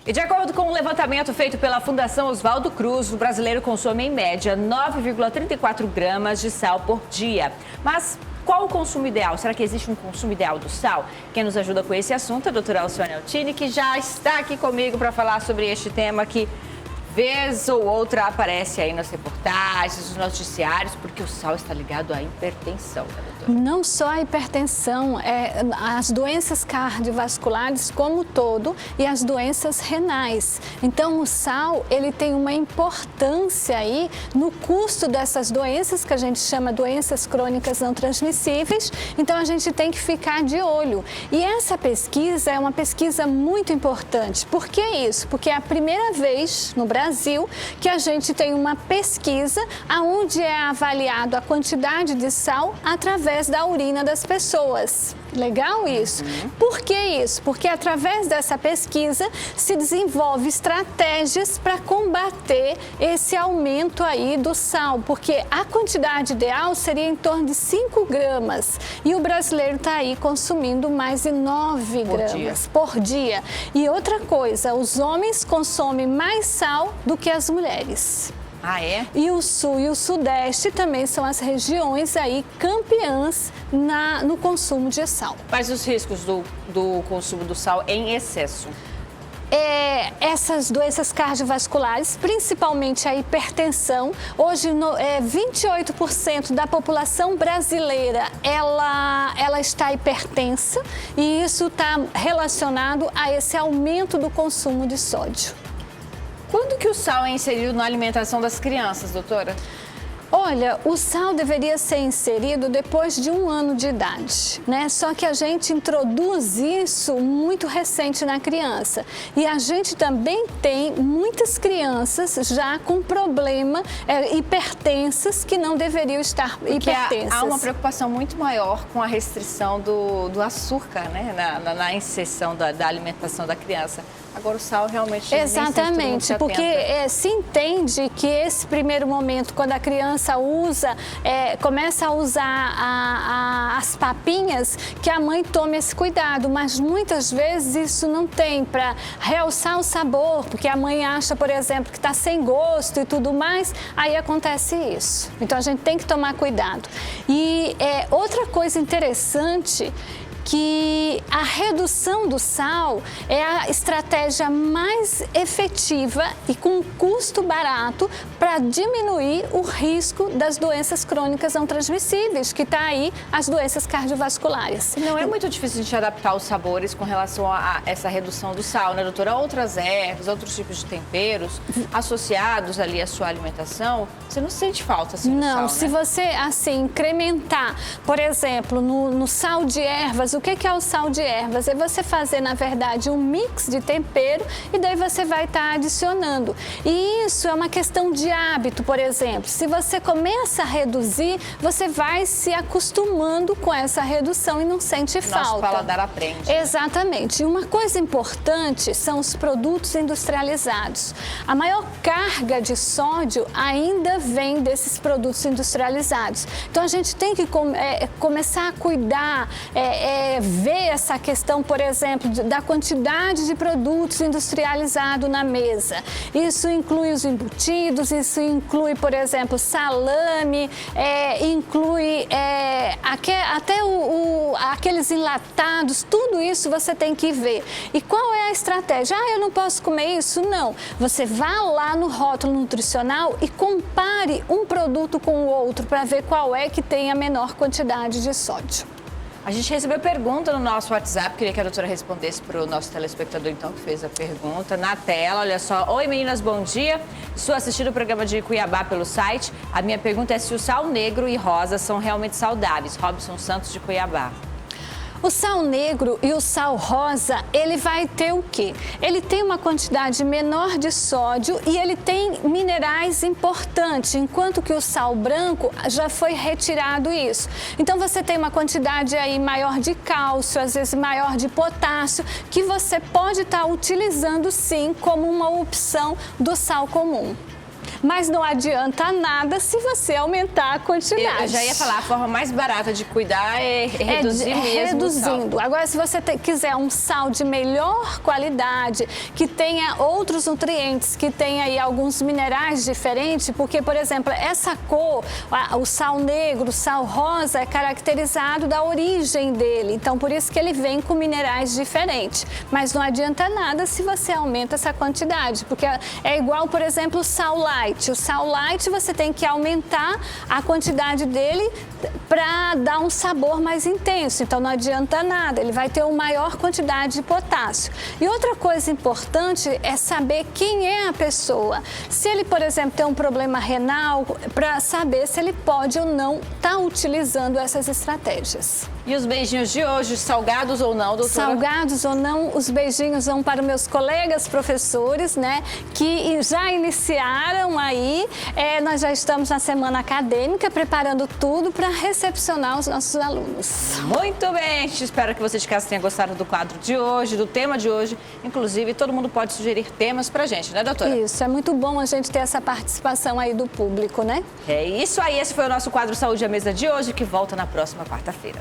E de acordo com um levantamento feito pela Fundação Oswaldo Cruz, o brasileiro consome em média 9,34 gramas de sal por dia. Mas qual o consumo ideal? Será que existe um consumo ideal do sal? Quem nos ajuda com esse assunto é a doutora Alcione Altini, que já está aqui comigo para falar sobre este tema que vez ou outra aparece aí nas reportagens, nos noticiários, porque o sal está ligado à hipertensão, né, doutora? Não só a hipertensão, as doenças cardiovasculares como um todo e as doenças renais. Então, o sal, ele tem uma importância aí no custo dessas doenças, que a gente chama doenças crônicas não transmissíveis. Então, a gente tem que ficar de olho. E essa pesquisa é uma pesquisa muito importante. Por que isso? Porque é a primeira vez no Brasil que a gente tem uma pesquisa onde é avaliado a quantidade de sal através da urina das pessoas. Legal isso? Por que isso? Porque através dessa pesquisa se desenvolve estratégias para combater esse aumento aí do sal, porque a quantidade ideal seria em torno de 5 gramas e o brasileiro está aí consumindo mais de 9 gramas por dia. E outra coisa, os homens consomem mais sal do que as mulheres. Ah, é? E o sul e o sudeste também são as regiões aí campeãs no consumo de sal. Quais os riscos do consumo do sal em excesso? Essas doenças cardiovasculares, principalmente a hipertensão. Hoje, 28% da população brasileira ela está hipertensa e isso está relacionado a esse aumento do consumo de sódio. Quando que o sal é inserido na alimentação das crianças, doutora? Olha, o sal deveria ser inserido depois de 1 ano de idade, né? Só que a gente introduz isso muito recente na criança. E a gente também tem muitas crianças já com problema hipertensas que não deveriam estar hipertensas. Há uma preocupação muito maior com a restrição do açúcar, né? Na inserção da alimentação da criança. Agora o sal realmente... Exatamente, porque se entende que esse primeiro momento, quando a criança começa a usar as papinhas, que a mãe tome esse cuidado, mas muitas vezes isso não tem para realçar o sabor, porque a mãe acha, por exemplo, que está sem gosto e tudo mais, aí acontece isso. Então a gente tem que tomar cuidado. E outra coisa interessante, que a redução do sal é a estratégia mais efetiva e com custo barato para diminuir o risco das doenças crônicas não transmissíveis, que está aí as doenças cardiovasculares. Não é muito difícil de adaptar os sabores com relação a essa redução do sal, né, doutora? Outras ervas, outros tipos de temperos associados ali à sua alimentação, você não sente falta assim do sal, Não, se você assim incrementar, por exemplo, no sal de ervas, o que é o sal de ervas? É você fazer, na verdade, um mix de tempero e daí você vai estar adicionando. E isso é uma questão de hábito, por exemplo. Se você começa a reduzir, você vai se acostumando com essa redução e não sente falta. Nosso paladar aprende. Exatamente. E uma coisa importante são os produtos industrializados. A maior carga de sódio ainda vem desses produtos industrializados. Então, a gente tem que começar a cuidar, ver essa questão, por exemplo, da quantidade de produtos industrializados na mesa. Isso inclui os embutidos, isso inclui, por exemplo, salame, inclui até aqueles enlatados, tudo isso você tem que ver. E qual é a estratégia? Eu não posso comer isso? Não. Você vá lá no rótulo nutricional e compare um produto com o outro para ver qual é que tem a menor quantidade de sódio. A gente recebeu pergunta no nosso WhatsApp, queria que a doutora respondesse para o nosso telespectador, então, que fez a pergunta na tela. Olha só, oi meninas, bom dia. Estou assistindo o programa de Cuiabá pelo site. A minha pergunta é se o sal negro e rosa são realmente saudáveis. Robson Santos, de Cuiabá. O sal negro e o sal rosa, ele vai ter o quê? Ele tem uma quantidade menor de sódio e ele tem minerais importantes, enquanto que o sal branco já foi retirado isso. Então você tem uma quantidade aí maior de cálcio, às vezes maior de potássio, que você pode estar utilizando sim como uma opção do sal comum. mas não adianta nada se você aumentar a quantidade. Eu já ia falar, a forma mais barata de cuidar é reduzir mesmo o sal. Reduzindo. Agora, se você quiser um sal de melhor qualidade, que tenha outros nutrientes, que tenha aí alguns minerais diferentes, porque, por exemplo, essa cor, o sal negro, o sal rosa, é caracterizado da origem dele. Então, por isso que ele vem com minerais diferentes. Mas não adianta nada se você aumenta essa quantidade, porque é igual, por exemplo, o sal light. O sal light você tem que aumentar a quantidade dele para dar um sabor mais intenso. Então, não adianta nada, ele vai ter uma maior quantidade de potássio. E outra coisa importante é saber quem é a pessoa. Se ele, por exemplo, tem um problema renal, para saber se ele pode ou não estar utilizando essas estratégias. E os beijinhos de hoje, salgados ou não, doutora? Salgados ou não, os beijinhos vão para os meus colegas professores, né, que já iniciaram aí. Nós já estamos na semana acadêmica, preparando tudo para recepcionar os nossos alunos. Muito bem, espero que você de casa tenha gostado do quadro de hoje, do tema de hoje. Inclusive, todo mundo pode sugerir temas pra gente, né, doutora? Isso, é muito bom a gente ter essa participação aí do público, né? É isso aí, esse foi o nosso quadro Saúde à Mesa de hoje, que volta na próxima quarta-feira.